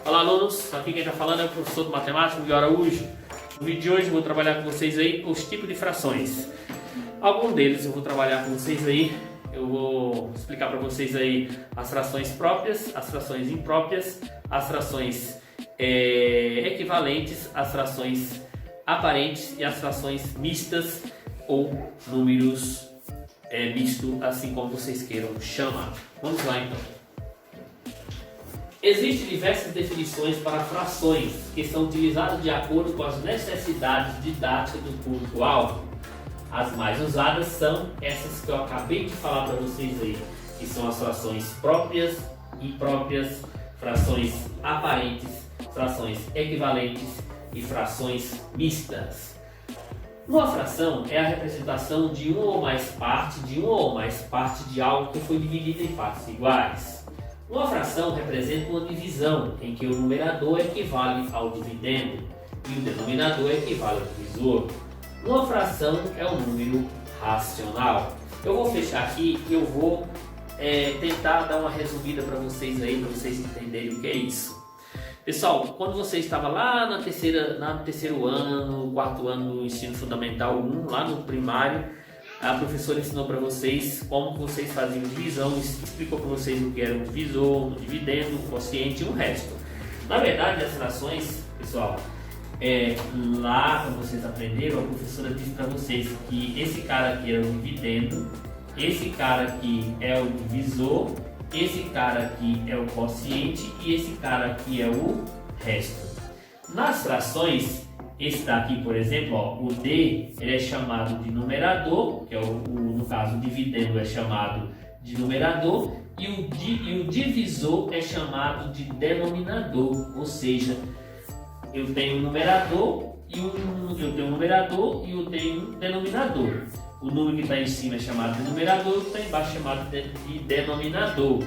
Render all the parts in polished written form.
Olá alunos, aqui quem está falando é o professor de matemática, Miguel Araújo. No vídeo de hoje eu vou trabalhar com vocês aí os tipos de frações. Algum deles eu vou trabalhar com vocês aí, eu vou explicar para vocês aí as frações próprias, as frações impróprias, as frações equivalentes, as frações aparentes e as frações mistas ou números misto, assim como vocês queiram chamar. Vamos lá então. Existem diversas definições para frações que são utilizadas de acordo com as necessidades didáticas do público-alvo. As mais usadas são essas que eu acabei de falar para vocês aí, que são as frações próprias, impróprias, frações aparentes, frações equivalentes e frações mistas. Uma fração é a representação de uma ou mais parte de algo que foi dividido em partes iguais. Uma fração representa uma divisão em que o numerador equivale ao dividendo e o denominador equivale ao divisor. Uma fração é um número racional. Eu vou fechar aqui e eu vou tentar dar uma resumida para vocês aí, para vocês entenderem o que é isso. Pessoal, quando você estava lá no terceiro ano, quarto ano do ensino fundamental 1, lá no primário, a professora ensinou para vocês como vocês faziam divisão, explicou para vocês o que era um divisor, um dividendo, um quociente e um resto. Na verdade, as frações, pessoal, lá quando vocês aprenderam, a professora disse para vocês que esse cara aqui era o dividendo, esse cara aqui é o divisor, esse cara aqui é o quociente e esse cara aqui é o resto. Nas frações, esse daqui, por exemplo, ó, o D, ele é chamado de numerador, que é no caso o dividendo é chamado de numerador, e o divisor é chamado de denominador, ou seja, eu tenho um numerador e eu tenho um denominador. O número que está em cima é chamado de numerador, o que está embaixo é chamado de denominador.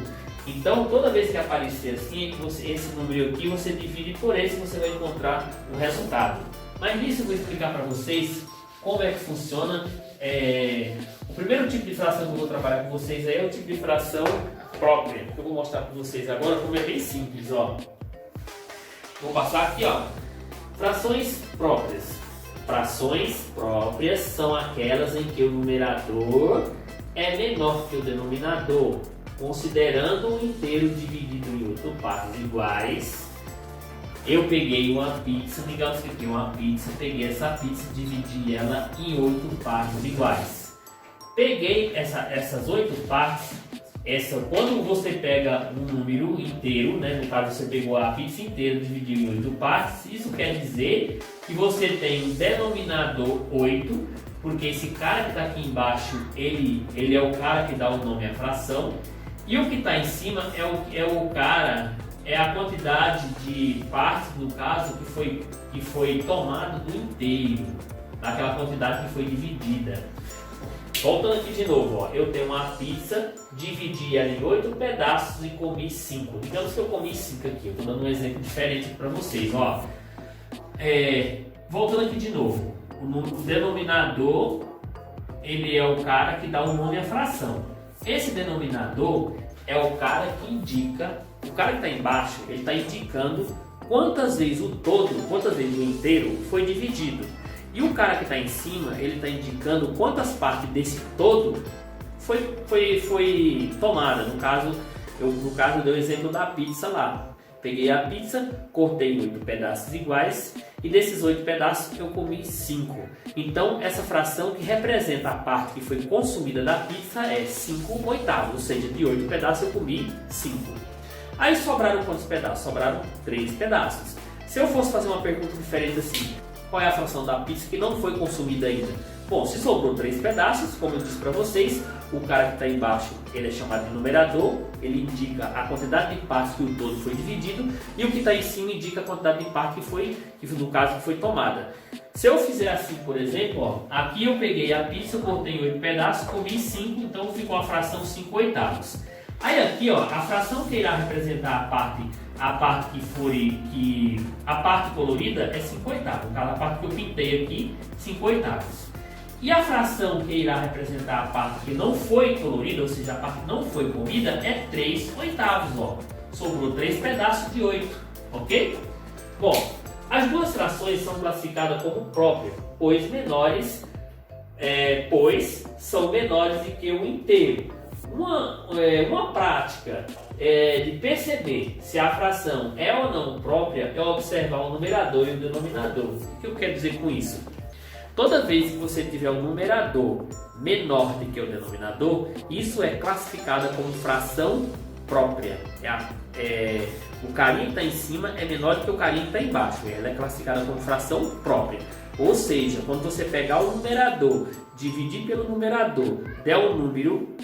Então, toda vez que aparecer assim, esse número aqui, você divide por esse e você vai encontrar o resultado. Mas nisso eu vou explicar para vocês como é que funciona. O primeiro tipo de fração que eu vou trabalhar com vocês aí é o tipo de fração própria, que eu vou mostrar para vocês agora como é bem simples. Ó. Vou passar aqui, ó. Frações próprias. Frações próprias são aquelas em que o numerador é menor que o denominador, considerando um inteiro dividido em 8 partes iguais. Eu peguei uma pizza, digamos que aqui uma pizza, peguei essa pizza e dividi ela em 8 partes iguais. Peguei essas 8 partes, quando você pega um número inteiro, né, no caso você pegou a pizza inteira e dividiu em 8 partes, isso quer dizer que você tem um denominador 8, porque esse cara que está aqui embaixo, ele é o cara que dá o nome à fração, e o que está em cima é a quantidade de partes, no caso, que foi tomado do inteiro, daquela quantidade que foi dividida. Voltando aqui de novo, ó, eu tenho uma pizza, dividi ela em 8 pedaços e comi 5. Digamos que eu comi 5 aqui, eu estou dando um exemplo diferente para vocês. Ó. Voltando aqui de novo, o denominador, ele é o cara que dá o nome à fração. Esse denominador é o cara que indica, o cara que está embaixo, ele está indicando quantas vezes o inteiro foi dividido. E o cara que está em cima, ele está indicando quantas partes desse todo foi tomada. No caso, eu dei o exemplo da pizza lá. Peguei a pizza, cortei em 8 pedaços iguais e desses 8 pedaços eu comi 5. Então, essa fração que representa a parte que foi consumida da pizza é 5 oitavos, ou seja, de 8 pedaços eu comi 5. Aí sobraram quantos pedaços? Sobraram 3 pedaços. Se eu fosse fazer uma pergunta diferente assim, qual é a fração da pizza que não foi consumida ainda? Bom, se sobrou 3 pedaços, como eu disse para vocês, o cara que está embaixo, ele é chamado de numerador, ele indica a quantidade de partes que o todo foi dividido, e o que está em cima indica a quantidade de partes que no caso foi tomada. Se eu fizer assim, por exemplo, ó, aqui eu peguei a pizza, cortei em 8 pedaços, comi 5, então ficou a fração 5 oitavos. Aí aqui, ó, a fração que irá representar a parte colorida é 5 oitavos. No caso, a parte que eu pintei aqui, 5 oitavos. E a fração que irá representar a parte que não foi colorida, ou seja, a parte que não foi comida, é 3 oitavos. Ó. Sobrou 3 pedaços de 8. ok? Bom, as duas frações são classificadas como próprias, pois são menores do que o inteiro. Uma prática de perceber se a fração é ou não própria é observar o numerador e o denominador. O que eu quero dizer com isso? Toda vez que você tiver um numerador menor do que o denominador, isso é classificado como fração própria. O carinho que está em cima é menor do que o carinho que está embaixo. Ela é classificada como fração própria. Ou seja, quando você pegar o numerador, dividir pelo numerador, der um número,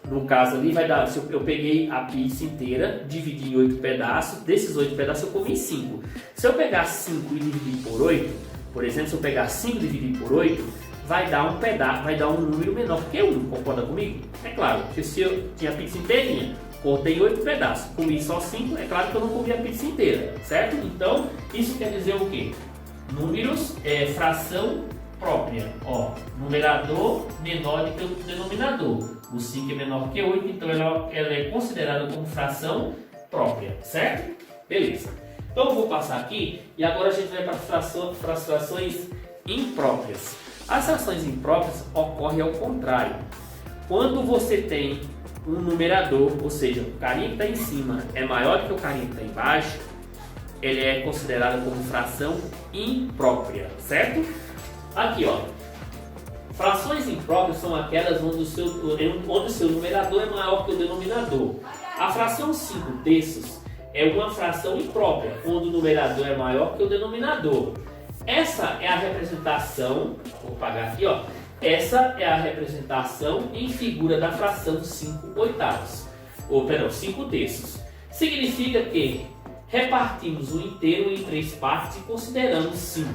no caso ali vai dar, se eu peguei a pizza inteira, dividi em 8 pedaços, desses 8 pedaços eu comi 5. Se eu pegar 5 e dividir por 8, por exemplo, se eu pegar 5 e dividir por 8, vai dar um pedaço, vai dar um número menor que 1, concorda comigo? É claro, que se eu tinha a pizza inteirinha, cortei 8 pedaços, comi só 5, é claro que eu não comi a pizza inteira, certo? Então, isso quer dizer o quê? Números é fração própria, ó, numerador menor do que o denominador. O 5 é menor que 8, então ela é considerada como fração própria, certo? Beleza. Então eu vou passar aqui e agora a gente vai para as frações impróprias. As frações impróprias ocorrem ao contrário. Quando você tem um numerador, ou seja, o carinho que está em cima é maior do que o carinho que está embaixo, ele é considerado como fração imprópria, certo? Aqui, ó, frações impróprias são aquelas onde o seu numerador é maior que o denominador. A fração 5/3 é uma fração imprópria, onde o numerador é maior que o denominador. Essa é a representação, vou apagar aqui, ó. Essa é a representação em figura da fração 5/8, ou perdão, 5/3. Significa que repartimos o inteiro em 3 partes e consideramos 5.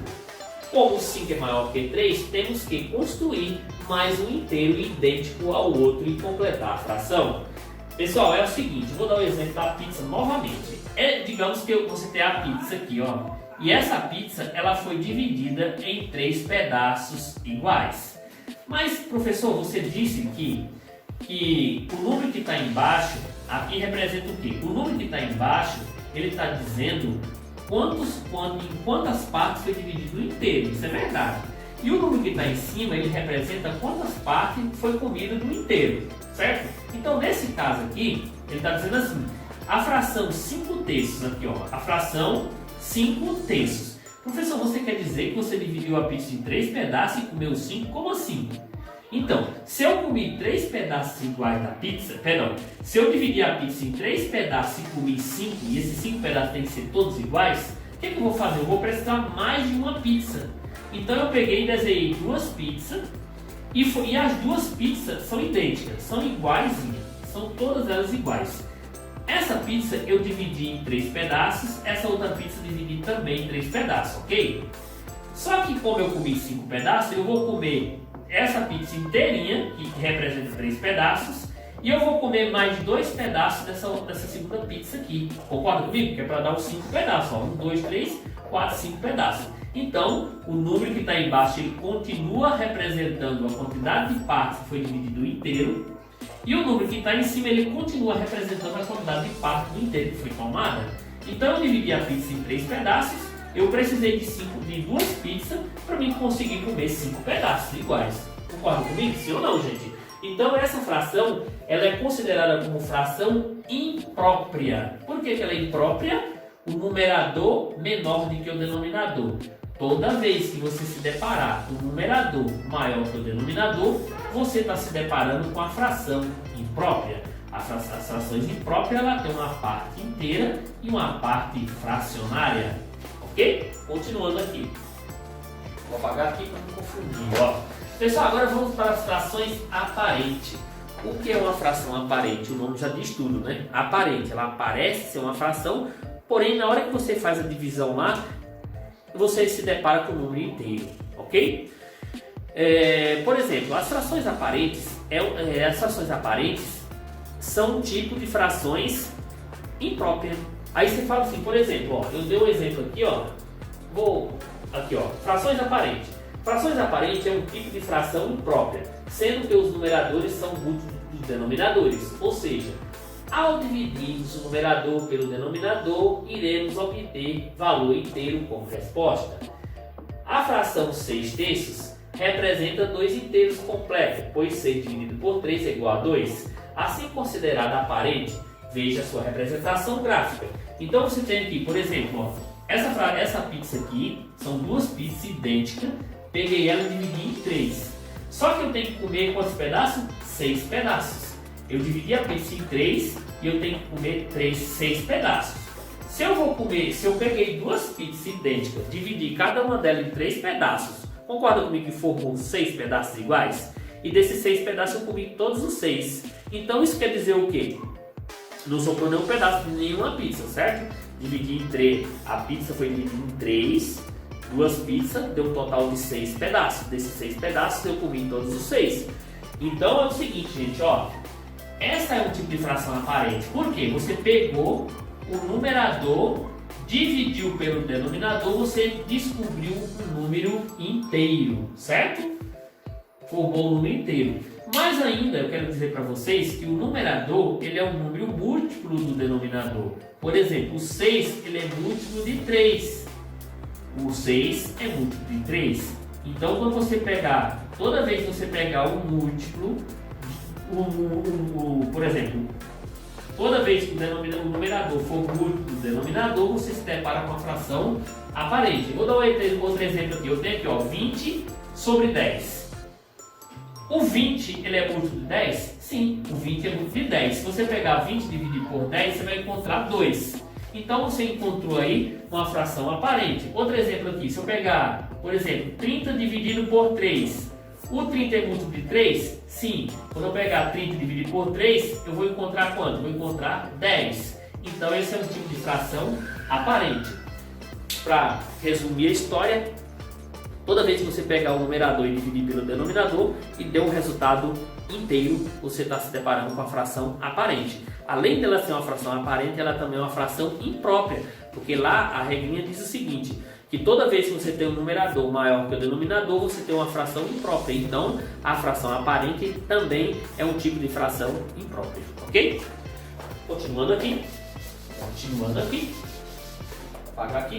Como 5 é maior que 3, temos que construir mais um inteiro idêntico ao outro e completar a fração. Pessoal, é o seguinte, vou dar o exemplo da pizza novamente. Digamos que você tem a pizza aqui, ó. E essa pizza, ela foi dividida em 3 pedaços iguais. Mas, professor, você disse que o número que está embaixo, aqui representa o quê? O número que está embaixo, ele está dizendo em quantas partes foi dividido o inteiro. Isso é verdade. E o número que está em cima, ele representa quantas partes foi comido do inteiro, certo? Então, nesse caso aqui, ele está dizendo assim, a fração 5/3 aqui, ó, a fração 5/3. Professor, você quer dizer que você dividiu a pizza em 3 pedaços e comeu 5? Como assim? Então, se eu comi 3 pedaços iguais da pizza, perdão, se eu dividir a pizza em 3 pedaços e comi 5, e esses 5 pedaços têm que ser todos iguais, o que eu vou fazer? Eu vou precisar mais de uma pizza. Então eu peguei e desenhei 2 pizzas, e as 2 pizzas são idênticas, são iguaizinhas, são todas elas iguais. Essa pizza eu dividi em 3 pedaços, essa outra pizza dividi também em 3 pedaços, ok? Só que como eu comi 5 pedaços, eu vou comer essa pizza inteirinha, que representa 3 pedaços, e eu vou comer mais 2 pedaços dessa segunda pizza aqui. Concorda comigo? Que é para dar os 5 pedaços, ó. 1, 2, 3, 4, 5 pedaços. Então, o número que está embaixo, ele continua representando a quantidade de partes que foi dividido inteiro, e o número que está em cima, ele continua representando a quantidade de partes do inteiro que foi tomada. Então, eu dividi a pizza em 3 pedaços, eu precisei de 2 pizzas para mim conseguir comer 5 pedaços iguais. Concorda comigo? Sim ou não, gente? Então, essa fração, ela é considerada como fração imprópria. Por que ela é imprópria? O numerador menor do que o denominador. Toda vez que você se deparar com um numerador maior que o denominador, você está se deparando com a fração imprópria. As frações impróprias, ela tem uma parte inteira e uma parte fracionária. Ok? Continuando aqui. Vou apagar aqui para não confundir. Ó. Pessoal, agora vamos para as frações aparentes. O que é uma fração aparente? O nome já diz tudo, né? Aparente, ela parece ser uma fração, porém na hora que você faz a divisão lá, você se depara com o número inteiro, ok? Por exemplo, as frações aparentes, são um tipo de frações impróprias. Aí você fala assim, por exemplo, ó, eu dei um exemplo aqui, ó. Aqui, ó, frações aparentes. Frações aparentes é um tipo de fração imprópria, sendo que os numeradores são múltiplos dos denominadores. Ou seja, Ao dividirmos o numerador pelo denominador, iremos obter valor inteiro como resposta. A fração 6/3 representa 2 inteiros completos, pois 6 dividido por 3 é igual a 2. Assim considerada aparente, veja a sua representação gráfica. Então você tem aqui, por exemplo, ó, essa pizza aqui, são duas pizzas idênticas, peguei ela e dividi em 3. Só que eu tenho que comer quantos pedaços? 6 pedaços. Eu dividi a pizza em 3 e eu tenho que comer 6 pedaços. Se eu peguei duas pizzas idênticas, dividi cada uma delas em 3 pedaços, concorda comigo que formou 6 pedaços iguais? E desses 6 pedaços eu comi todos os 6. Então isso quer dizer o quê? Não sobrou nenhum pedaço de nenhuma pizza, certo? Dividi em 3, a pizza foi dividida em 3, duas pizzas, deu um total de 6 pedaços. Desses 6 pedaços eu comi todos os 6. Então é o seguinte, gente, ó. Essa é um tipo de fração aparente. Por quê? Você pegou o numerador, dividiu pelo denominador, você descobriu um número inteiro, certo? Formou um número inteiro. Mas ainda eu quero dizer para vocês que o numerador ele é um número múltiplo do denominador. Por exemplo, o 6 ele é múltiplo de 3. O 6 é múltiplo de 3. Então quando você pegar, toda vez que você pegar um múltiplo, por exemplo, toda vez que o numerador for múltiplo do denominador, você se depara com a fração aparente. Vou dar outro exemplo aqui. Eu tenho aqui, ó, 20 sobre 10. O 20 ele é múltiplo de 10? Sim, o 20 é múltiplo de 10. Se você pegar 20 e dividir por 10, você vai encontrar 2. Então você encontrou aí uma fração aparente. Outro exemplo aqui, se eu pegar, por exemplo, 30 dividido por 3. O 30 é múltiplo de 3? Sim. Quando eu pegar 30 dividido por 3, eu vou encontrar quanto? Vou encontrar 10. Então esse é um tipo de fração aparente. Para resumir a história, toda vez que você pegar o numerador e dividir pelo denominador e der um resultado inteiro, você está se deparando com a fração aparente. Além dela ser uma fração aparente, ela também é uma fração imprópria, porque lá a regrinha diz o seguinte, que toda vez que você tem um numerador maior que o denominador, você tem uma fração imprópria. Então, a fração aparente também é um tipo de fração imprópria, ok? Continuando aqui. Apagar aqui.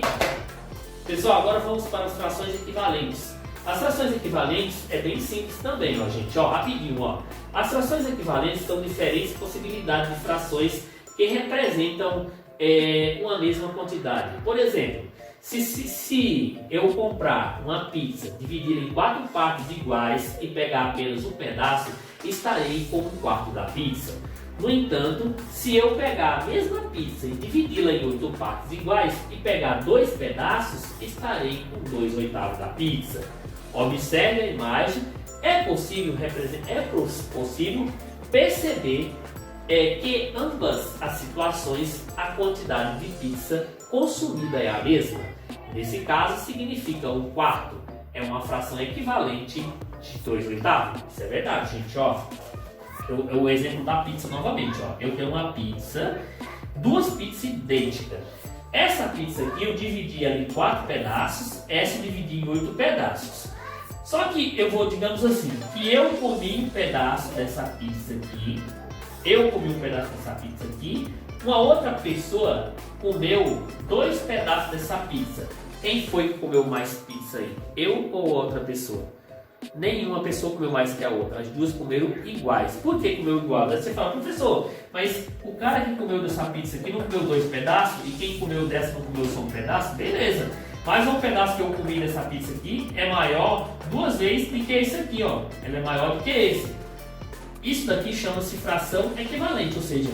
Pessoal, agora vamos para as frações equivalentes. As frações equivalentes é bem simples também, ó, gente. Ó, rapidinho, ó. As frações equivalentes são diferentes possibilidades de frações que representam uma mesma quantidade. Por exemplo, se eu comprar uma pizza, dividir em 4 partes iguais e pegar apenas um pedaço, estarei com 1/4 da pizza. No entanto, se eu pegar a mesma pizza e dividi-la em 8 partes iguais e pegar 2 pedaços, estarei com 2/8 da pizza. Observe a imagem, é possível perceber que ambas as situações a quantidade de pizza consumida é a mesma. Nesse caso, significa 1/4 é uma fração equivalente de 2/8. Isso é verdade, gente, ó. O exemplo da pizza novamente, ó. Eu tenho uma pizza, duas pizzas idênticas. Essa pizza aqui eu dividi ela em 4 pedaços, essa eu dividi em 8 pedaços. Só que eu vou, digamos assim, que eu comi um pedaço dessa pizza aqui, uma outra pessoa comeu 2 pedaços dessa pizza. Quem foi que comeu mais pizza aí? Eu ou outra pessoa? Nenhuma pessoa comeu mais que a outra, as duas comeram iguais. Por que comeu igual? Aí você fala, professor, mas o cara que comeu dessa pizza aqui não comeu 2 pedaços e quem comeu dessa não comeu só um pedaço? Beleza, mas um pedaço que eu comi dessa pizza aqui é maior 2 vezes do que esse aqui, ó. Ela é maior do que esse. Isso daqui chama-se fração equivalente, ou seja,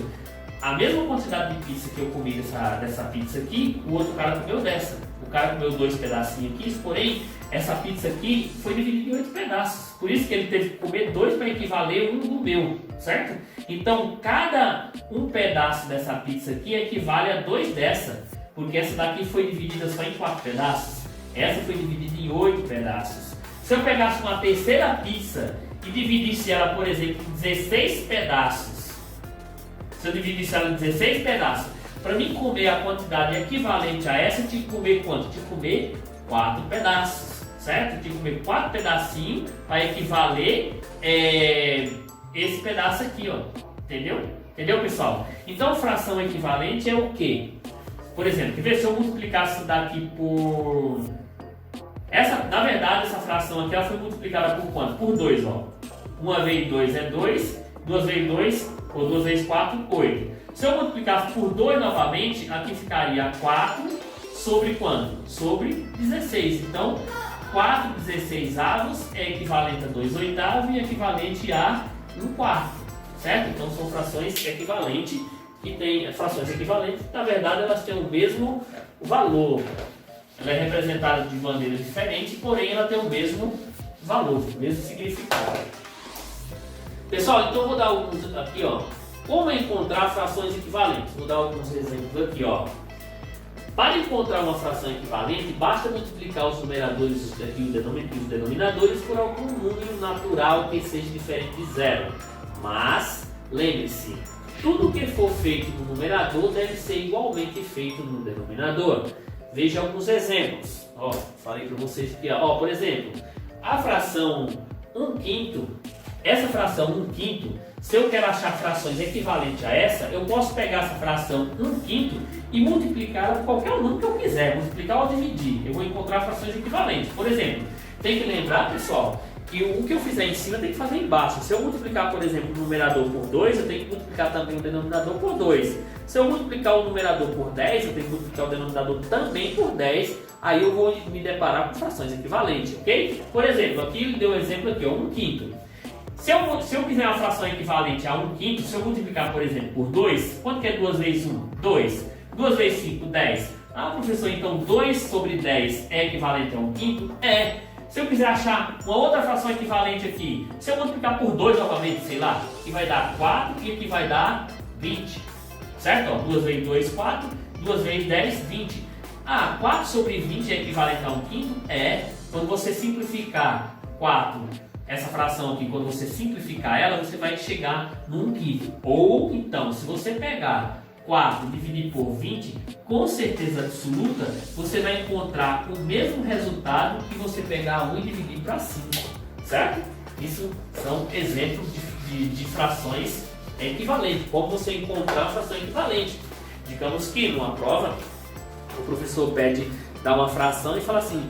a mesma quantidade de pizza que eu comi dessa pizza aqui, o outro cara comeu dessa. O cara comeu 2 pedacinhos aqui, porém, essa pizza aqui foi dividida em 8 pedaços. Por isso que ele teve que comer 2 para equivaler um do meu, certo? Então, cada um pedaço dessa pizza aqui equivale a 2 dessa, porque essa daqui foi dividida só em 4 pedaços. Essa foi dividida em 8 pedaços. Se eu pegasse uma terceira pizza e dividisse ela, por exemplo, em 16 pedaços, se eu dividisse ela em 16 pedaços, para mim comer a quantidade equivalente a essa, eu tinha que comer quanto? Eu tinha que comer 4 pedaços, certo? Eu tinha que comer 4 pedacinhos para equivaler esse pedaço aqui, ó. Entendeu? Entendeu, pessoal? Então, fração equivalente é o quê? Por exemplo, quer ver se eu multiplicasse isso daqui por... Na verdade, essa fração aqui ela foi multiplicada por quanto? Por 2, ó. 1 vezes 2 é 2, 2 vezes 2, ou 2 vezes 4, 8. Se eu multiplicasse por 2 novamente, aqui ficaria 4 sobre quanto? Sobre 16. Então, 4 16avos é equivalente a 2 oitavos e equivalente a 1 quarto. Certo? Então, são frações equivalentes, que tem frações equivalentes, na verdade, elas têm o mesmo valor. Ela é representada de maneira diferente, porém, ela tem o mesmo valor, o mesmo significado. Pessoal, então eu vou dar alguns aqui, ó. Como encontrar frações equivalentes? Vou dar alguns exemplos aqui, ó. Para encontrar uma fração equivalente, basta multiplicar os numeradores e os denominadores por algum número natural que seja diferente de zero. Mas, lembre-se, tudo que for feito no numerador deve ser igualmente feito no denominador. Veja alguns exemplos. Ó, falei para vocês aqui, ó. Por exemplo, a fração 1/5, essa fração 1/5, se eu quero achar frações equivalentes a essa, eu posso pegar essa fração 1/5 e multiplicar por qualquer número que eu quiser, multiplicar ou dividir. Eu vou encontrar frações equivalentes. Por exemplo, tem que lembrar, pessoal, que o que eu fizer em cima tem que fazer embaixo. Se eu multiplicar, por exemplo, o numerador por 2, eu tenho que multiplicar também o denominador por 2. Se eu multiplicar o numerador por 10, eu tenho que multiplicar o denominador também por 10. Aí eu vou me deparar com frações equivalentes, ok? Por exemplo, aqui ele deu um exemplo aqui, ó, 1/5. Se eu quiser uma fração equivalente a 1/5, se eu multiplicar, por exemplo, por 2, quanto que é 2 vezes 1? 2. 2 vezes 5, 10. Ah, professor, então 2 sobre 10 é equivalente a 1/5? É. Se eu quiser achar uma outra fração equivalente aqui, se eu multiplicar por 2 novamente, sei lá, aqui vai dar 4 e aqui vai dar 20. Certo? Ó, 2 vezes 2, 4. 2 vezes 10, 20. Ah, 4 sobre 20 é equivalente a 1/5? É. Quando você simplificar 4, essa fração aqui, quando você simplificar ela, você vai chegar no 1/5. Ou então, se você pegar 4 e dividir por 20, com certeza absoluta, você vai encontrar o mesmo resultado que você pegar 1 e dividir para 5. Certo? Isso são exemplos de frações equivalentes. Como você encontrar uma fração equivalente. Digamos que numa prova, o professor pede dar uma fração e fala assim: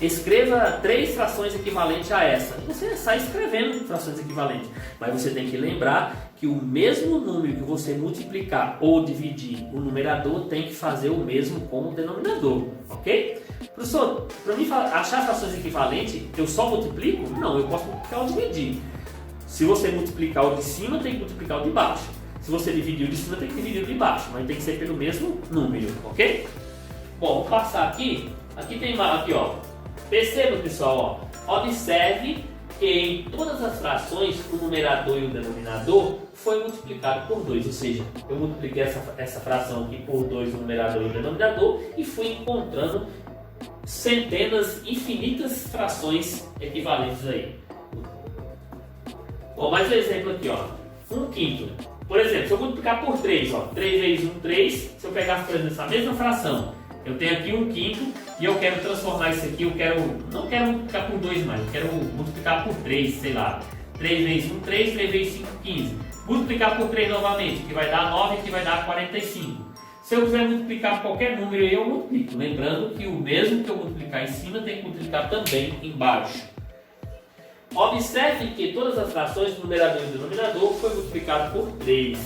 escreva 3 frações equivalentes a essa. Você sai escrevendo frações equivalentes. Mas você tem que lembrar que o mesmo número que você multiplicar ou dividir o numerador tem que fazer o mesmo com o denominador. Ok? Professor, para mim achar frações equivalentes, eu só multiplico? Não, eu posso multiplicar ou dividir. Se você multiplicar o de cima, tem que multiplicar o de baixo. Se você dividir o de cima, tem que dividir o de baixo. Mas tem que ser pelo mesmo número. Ok? Bom, vou passar aqui. Aqui tem aqui, ó. Perceba, pessoal, ó, observe que em todas as frações o numerador e o denominador foi multiplicado por 2, ou seja, eu multipliquei essa fração aqui por 2, o numerador e o denominador, e fui encontrando centenas, infinitas frações equivalentes aí. Bom, mais um exemplo aqui, ó, 1/5. Por exemplo, se eu multiplicar por 3, ó, 3 vezes 1, 3, se eu pegar, por exemplo, essa mesma fração, eu tenho aqui 1/5 e eu quero transformar isso aqui, não quero multiplicar por 2 mais, eu quero multiplicar por 3, sei lá. 3 vezes 1, 3, 3 vezes 5, 15. Multiplicar por 3 novamente, que vai dar 9 e que vai dar 45. Se eu quiser multiplicar qualquer número aí, eu multiplico. Lembrando que o mesmo que eu multiplicar em cima, tem que multiplicar também embaixo. Observe que todas as frações do numerador e do denominador foi multiplicado por 3.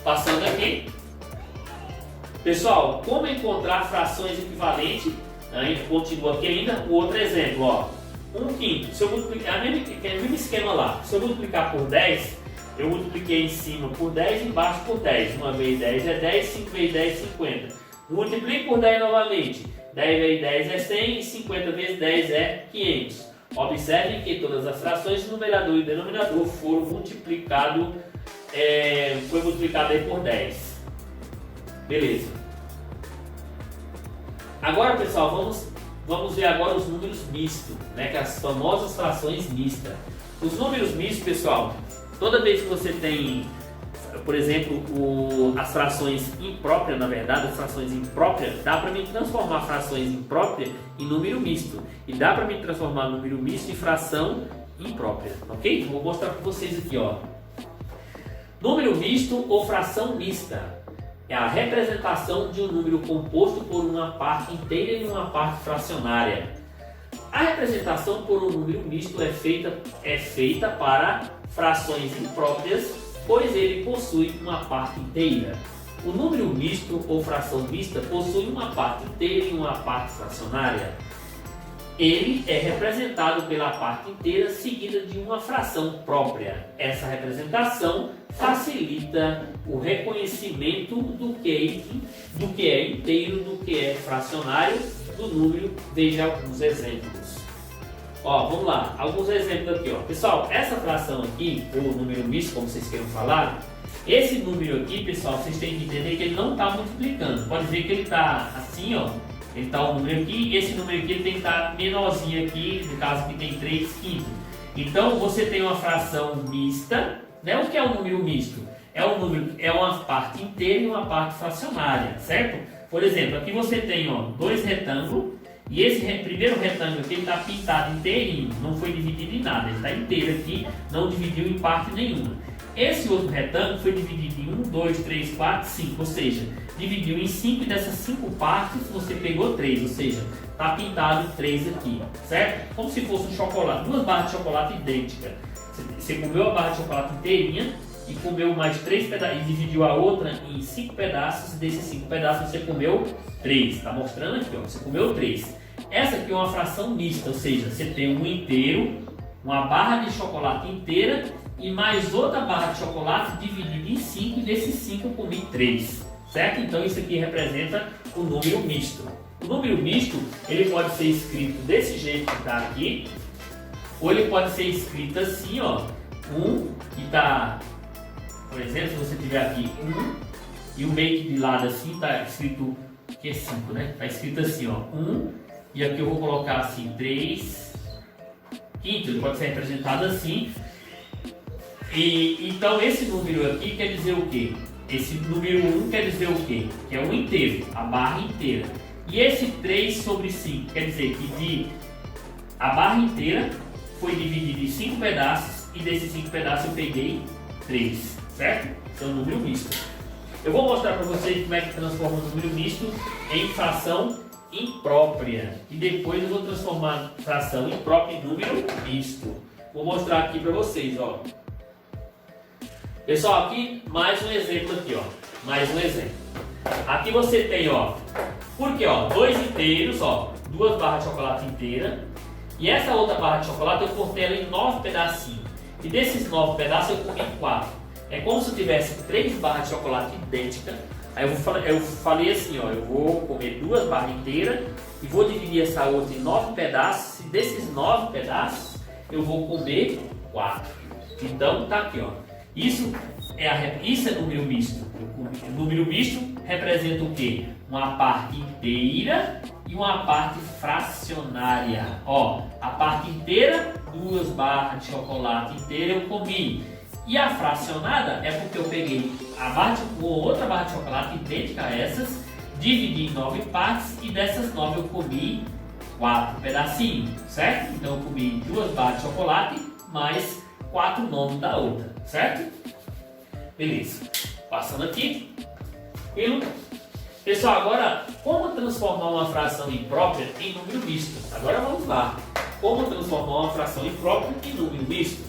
Passando aqui. Pessoal, como encontrar frações equivalentes? A gente continua aqui ainda. O outro exemplo, ó, 1/5. Se eu multiplicar, é o mesmo esquema lá. Se eu multiplicar por 10, eu multipliquei em cima por 10 e embaixo por 10. 1 vezes 10 é 10, 5 vezes 10 é 50. Multiplico por 10 novamente. 10 vezes 10 é 100 e 50 vezes 10 é 500. Observem que todas as frações, o numerador e o denominador foram multiplicados, foi multiplicado aí por 10. Beleza. Agora, pessoal, vamos ver agora os números mistos, né, que é as famosas frações mistas. Os números mistos, pessoal, toda vez que você tem, por exemplo, as frações impróprias, na verdade, as frações impróprias, dá para mim transformar frações impróprias em número misto. E dá para mim transformar número misto em fração imprópria, ok? Vou mostrar para vocês aqui, ó. Número misto ou fração mista é a representação de um número composto por uma parte inteira e uma parte fracionária. A representação por um número misto é feita para frações impróprias, pois ele possui uma parte inteira. O número misto ou fração mista possui uma parte inteira e uma parte fracionária. Ele é representado pela parte inteira seguida de uma fração própria. Essa representação facilita o reconhecimento do que é inteiro, do que é fracionário do número. Veja alguns exemplos. Vamos lá, alguns exemplos aqui. Pessoal, essa fração aqui, ou número misto, como vocês queiram falar, esse número aqui, pessoal, vocês têm que entender que ele não está multiplicando. Pode ver que ele está assim, ele está um número aqui, esse número aqui ele tem que estar menorzinho aqui, no caso aqui tem 3 quintos. Então você tem uma fração mista, né? O que é um número misto? É uma parte inteira e uma parte fracionária, certo? Por exemplo, aqui você tem dois retângulos, e esse primeiro retângulo aqui está pintado inteirinho, não foi dividido em nada, ele está inteiro aqui, não dividiu em parte nenhuma. Esse outro retângulo foi dividido em 1, 2, 3, 4, 5, ou seja, dividiu em 5 e dessas 5 partes você pegou 3, ou seja, está pintado 3 aqui, certo? Como se fosse um chocolate, 2 barras de chocolate idênticas. Você comeu a barra de chocolate inteirinha e comeu mais 3 pedaços, e dividiu a outra em 5 pedaços, e desses 5 pedaços você comeu 3, está mostrando aqui, você comeu 3. Essa aqui é uma fração mista, ou seja, você tem um inteiro, uma barra de chocolate inteira, e mais outra barra de chocolate dividida em 5, e desses 5 eu comi 3, certo? Então isso aqui representa o número misto. O número misto, ele pode ser escrito desse jeito que está aqui, ou ele pode ser escrito assim, 1, que está, por exemplo, se você tiver aqui 1, e o meio de lado assim está escrito, que é 5, né? Está escrito assim, 1, e aqui eu vou colocar assim 3 quintos, ele pode ser representado assim. E então esse número aqui quer dizer o quê? Esse número 1 quer dizer o quê? Que é um inteiro, a barra inteira. E esse 3 sobre 5 quer dizer que a barra inteira foi dividida em 5 pedaços, e desses 5 pedaços eu peguei 3, certo? Esse é um número misto. Eu vou mostrar para vocês como é que transforma um número misto em fração imprópria. E depois eu vou transformar fração imprópria em número misto. Vou mostrar aqui para vocês, Pessoal, aqui mais um exemplo aqui, mais um exemplo. Aqui você tem, porque 2 inteiros, 2 barras de chocolate inteira, e essa outra barra de chocolate eu cortei ela em 9 pedacinhos. E desses 9 pedaços eu comi 4. É como se eu tivesse 3 barras de chocolate idênticas. Aí eu falei assim, eu vou comer 2 barras inteiras e vou dividir essa outra em 9 pedaços, e desses 9 pedaços eu vou comer 4. Então tá aqui, Isso é número misto. O número misto representa o quê? Uma parte inteira e uma parte fracionária. A parte inteira, 2 barras de chocolate inteira eu comi. E a fracionada é porque eu peguei outra barra de chocolate idêntica a essas, dividi em 9 partes, e dessas 9 eu comi 4 pedacinhos, certo? Então eu comi 2 barras de chocolate mais 4 nomes da outra, certo? Beleza. Passando aqui. Tranquilo? Pessoal, agora, como transformar uma fração imprópria em número misto? Agora vamos lá. Como transformar uma fração imprópria em número misto?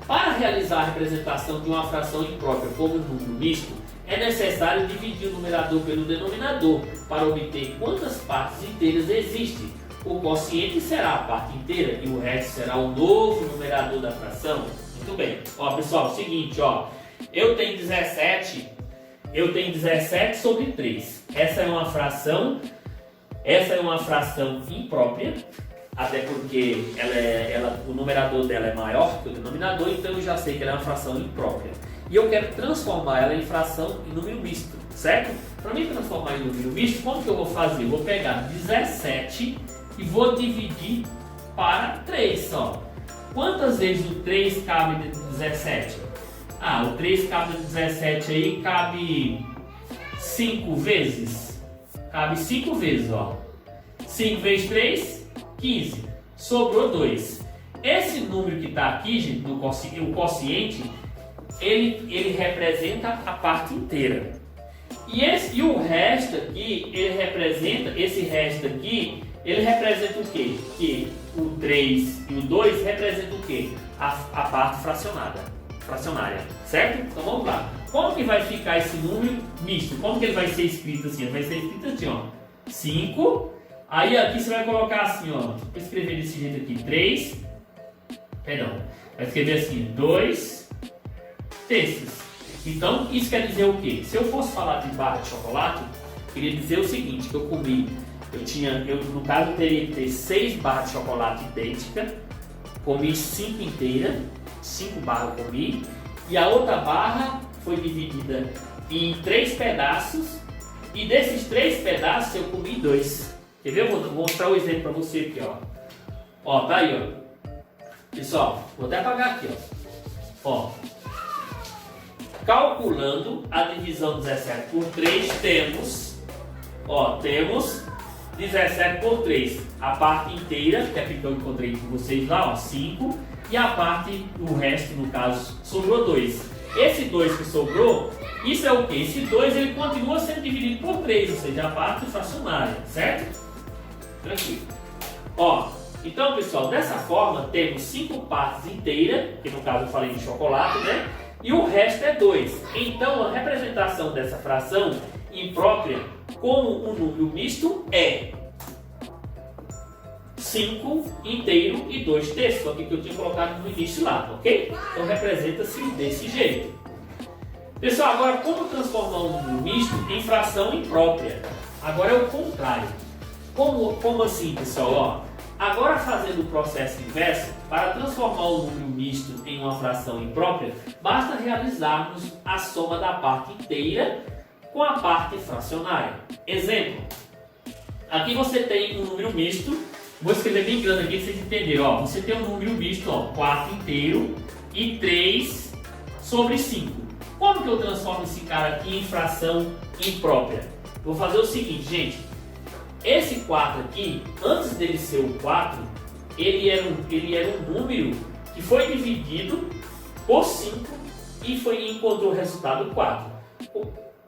Para realizar a representação de uma fração imprópria como número misto, é necessário dividir o numerador pelo denominador para obter quantas partes inteiras existem. O quociente será a parte inteira e o resto será o novo numerador da fração. Muito bem. Pessoal, é o seguinte, eu tenho 17 sobre 3. Essa é uma fração imprópria, até porque o numerador dela é maior que o denominador, então eu já sei que ela é uma fração imprópria. E eu quero transformar ela em fração em número misto, certo? Para mim transformar em número misto, como que eu vou fazer? Eu vou pegar 17 e vou dividir para 3 só. Quantas vezes o 3 cabe dentro de 17? O 3 cabe dentro de 17 aí, cabe 5 vezes. Cabe 5 vezes, 5 vezes 3, 15. Sobrou 2. Esse número que está aqui, gente, o quociente, ele representa a parte inteira. E o resto aqui, esse resto aqui, ele representa o quê? Que o 3 e o 2 representam o quê? A parte fracionária, certo? Então vamos lá. Como que vai ficar esse número misto? Como que ele vai ser escrito assim? Ele vai ser escrito assim, ó, 5. Aí aqui você vai colocar assim, ó, vou escrever desse jeito aqui, 3, perdão, vai escrever assim, 2 terços. Então, isso quer dizer o quê? Se eu fosse falar de barra de chocolate, queria dizer o seguinte, que eu comi, no caso, teria que ter 6 barras de chocolate idênticas, comi 5 inteiras, 5 barras eu comi, e a outra barra foi dividida em 3 pedaços, e desses 3 pedaços eu comi 2. Quer ver? Eu vou mostrar o exemplo para você aqui, ó. Ó, tá aí, ó. Pessoal, vou até apagar aqui, ó. Calculando a divisão 17 por 3, temos 17 por 3. A parte inteira, que é que eu encontrei com vocês lá, ó, 5. E a parte, o resto, no caso, sobrou 2. Esse 2 que sobrou, isso é o quê? Esse 2 ele continua sendo dividido por 3, ou seja, a parte fracionária, certo? Tranquilo. Ó, então, pessoal, dessa forma, temos 5 partes inteiras, que no caso eu falei de chocolate, né? E o resto é 2. Então, a representação dessa fração imprópria como um número misto é 5 inteiro e 2 terços, aqui que eu tinha colocado no início lá, ok? Então, representa-se desse jeito. Pessoal, agora como transformar um número misto em fração imprópria? Agora é o contrário. Como assim, pessoal? Ó, agora, fazendo o processo inverso, para transformar o número misto em uma fração imprópria, basta realizarmos a soma da parte inteira com a parte fracionária. Exemplo, aqui você tem um número misto, vou escrever bem grande aqui para vocês entenderem. Ó, você tem um número misto, ó, 4 inteiro e 3 sobre 5. Como que eu transformo esse cara aqui em fração imprópria? Vou fazer o seguinte, gente. Esse 4 aqui, antes dele ser o 4, ele era um número que foi dividido por 5 e encontrou o resultado 4.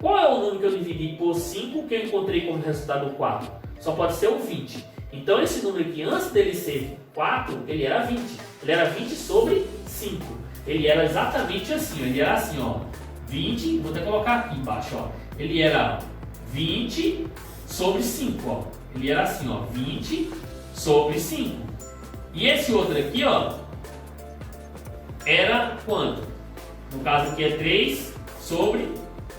Qual é o número que eu dividi por 5 que eu encontrei como resultado 4? Só pode ser o 20. Então esse número aqui, antes dele ser 4, ele era 20. Ele era 20 sobre 5. Ele era exatamente assim, ele era assim, ó, 20, vou até colocar aqui embaixo, ó. Ele era 20 sobre 5, ó. Ele era assim, ó, 20 sobre 5. E esse outro aqui, ó, era quanto? No caso aqui é 3 sobre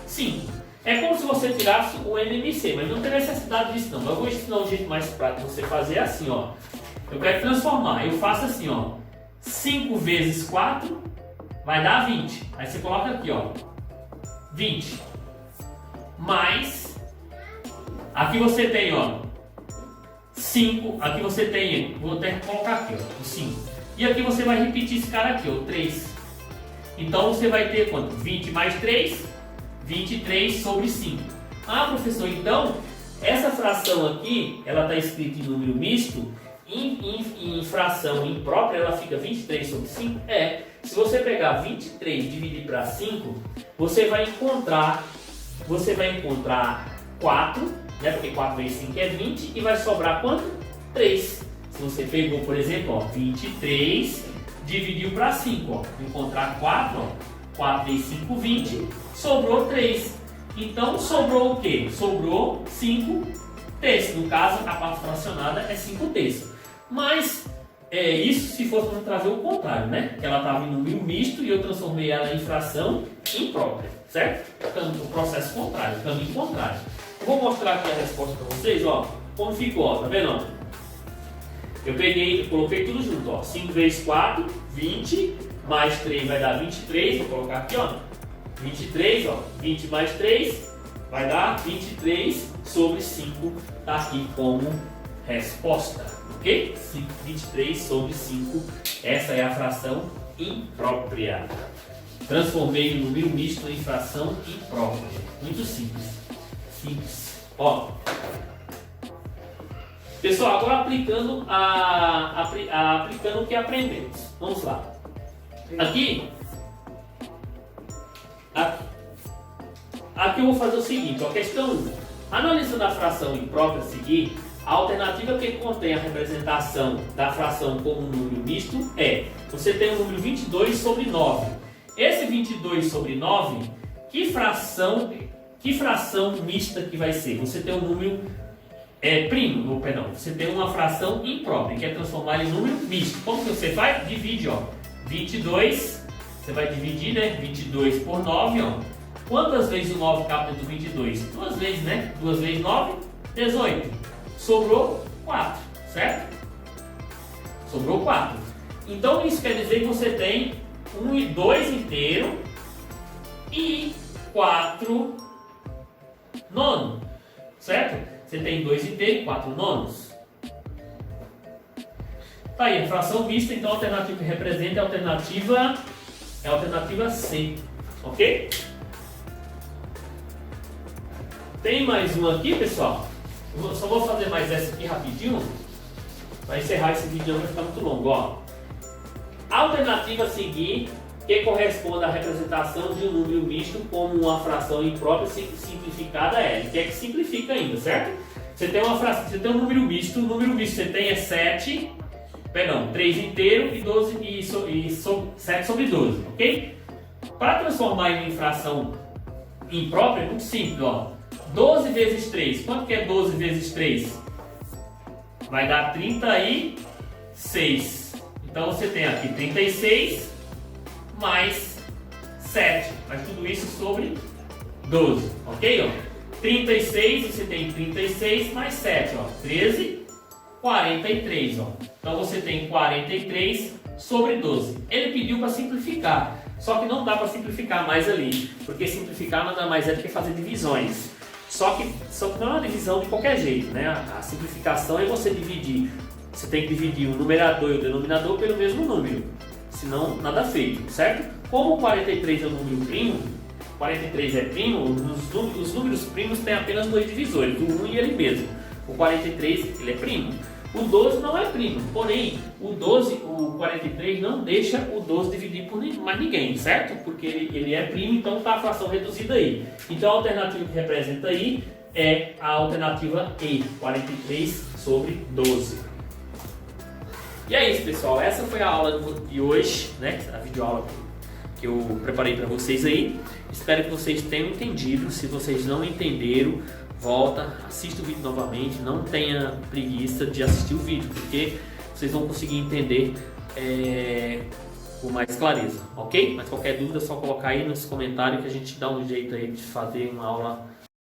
5. É como se você tirasse o NMC, mas não tem necessidade disso não. Eu vou ensinar um jeito mais prático de você fazer assim, ó. Eu quero transformar, eu faço assim, ó. 5 vezes 4 vai dar 20. Aí você coloca aqui, ó, 20. Mais, aqui você tem, ó, 5, aqui você tem, vou até colocar aqui, ó, o 5. E aqui você vai repetir esse cara aqui, ó, 3. Então você vai ter quanto? 20 mais 3, 23 sobre 5. Ah, professor, então essa fração aqui, ela está escrita em número misto, em fração imprópria, ela fica 23 sobre 5? É. Se você pegar 23 e dividir para 5, você vai encontrar 4, né? Porque 4 vezes 5 é 20 e vai sobrar quanto? 3. Se você pegou, por exemplo, ó, 23, dividiu para 5, ó, encontrar 4, ó, 4 vezes 5, 20, sobrou 3. Então sobrou o quê? Sobrou 5 terços. No caso, a parte fracionada é 5 terços. Mas isso se fosse para trazer o contrário, né? Que ela estava em número misto e eu transformei ela em fração imprópria, certo? Então, o processo contrário, o caminho contrário. Vou mostrar aqui a resposta para vocês, ó, como ficou, ó, tá vendo? Ó? Eu coloquei tudo junto, ó, 5 vezes 4, 20, mais 3 vai dar 23, vou colocar aqui, ó, 23, ó, 20 mais 3 vai dar 23 sobre 5, tá aqui como resposta, ok? 23 sobre 5, essa é a fração imprópria. Transformei o número misto em fração imprópria, muito simples. Simples. Ó, pessoal, agora aplicando aplicando o que aprendemos. Vamos lá. Aqui aqui eu vou fazer o seguinte, ó, questão 1. Analisando a fração imprópria a seguir, a alternativa que contém a representação da fração como um número misto é, você tem o número 22 sobre 9. Esse 22 sobre 9, que fração mista que vai ser? Você tem um número primo, ou perdão, você tem uma fração imprópria, que é transformar em número misto. Como que você faz? Divide, ó. 22, você vai dividir, né? 22 por 9, ó. Quantas vezes o 9 cabe dentro do 22? 2 vezes, né? 2 vezes 9, 18. Sobrou 4, certo? Sobrou 4. Então isso quer dizer que você tem 1 e 2 inteiro e 4 nono, certo? Você tem 2 inteiros e 4 nonos. Tá aí, a fração mista, então a alternativa que representa é a alternativa C, ok? Tem mais uma aqui, pessoal. Eu só vou fazer mais essa aqui rapidinho. Para encerrar esse vídeo não vai ficar muito longo, ó. A alternativa a seguir, que corresponde à representação de um número misto como uma fração imprópria simplificada L. O que é que simplifica ainda, certo? Você tem você tem um número misto, o número misto você tem 3 inteiro e 7 sobre 12, ok? Para transformar em uma fração imprópria é muito simples, ó. 12 vezes 3, quanto que é 12 vezes 3? Vai dar 36. Então você tem aqui 36 mais 7, mas tudo isso sobre 12, ok? Ó? 36, você tem 36 mais 7, ó, 13, 43, ó. Então você tem 43 sobre 12. Ele pediu para simplificar, só que não dá para simplificar mais ali, porque simplificar nada mais é do que fazer divisões. Só que não é uma divisão de qualquer jeito, né? A simplificação é você dividir. Você tem que dividir o numerador e o denominador pelo mesmo número, senão nada feito, certo? Como o 43 é um número primo, 43 é primo, os números primos têm apenas 2 divisores, o 1 e ele mesmo. O 43 ele é primo. O 12 não é primo, porém o 43 não deixa o 12 dividir por mais ninguém, certo? Porque ele é primo, então está a fração reduzida aí. Então a alternativa que representa aí é a alternativa E, 43 sobre 12. E é isso, pessoal, essa foi a aula de hoje, né? A videoaula que eu preparei para vocês aí. Espero que vocês tenham entendido. Se vocês não entenderam, volta, assista o vídeo novamente, não tenha preguiça de assistir o vídeo, porque vocês vão conseguir entender com mais clareza, ok? Mas qualquer dúvida é só colocar aí nos comentários que a gente dá um jeito aí de fazer uma aula